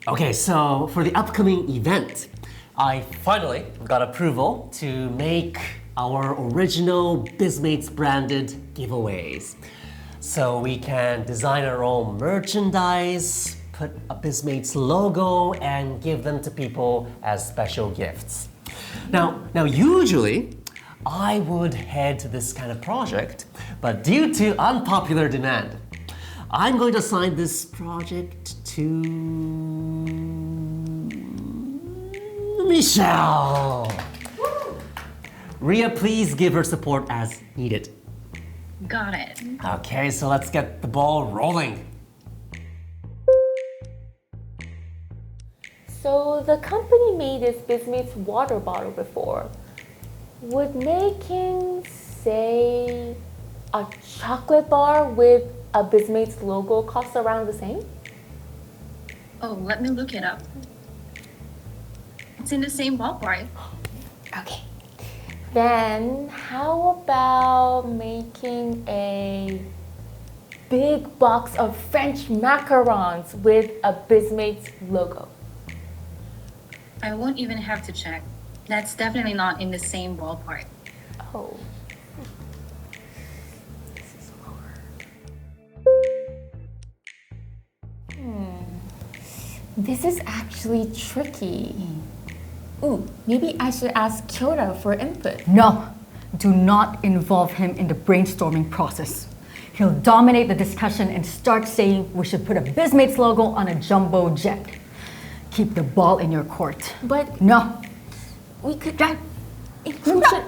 Okay, so for the upcoming event, I finally got approval to make our original Bizmates branded giveaways. So we can design our own merchandise, put a Bizmates logo, and give them to people as special gifts. Now usually, I would head to this kind of project, but due to unpopular demand, I'm going to assign this project to Misshel. Ria, please give her support as needed. Got it. Okay, so let's get the ball rolling. So the company made this Bizmates water bottle before. Would making, say, a chocolate bar with a Bizmates logo cost around the same? Oh, let me look it up. It's in the same ballpark. Okay. Then how about making a big box of French macarons with a Bizmates logo? I won't even have to check. That's definitely not in the same ballpark. Oh. This is actually tricky. Ooh, maybe I should ask Kyota for input. No, do not involve him in the brainstorming process. He'll dominate the discussion and start saying we should put a Bizmates logo on a jumbo jet. Keep the ball in your court. But No. we could inclusion.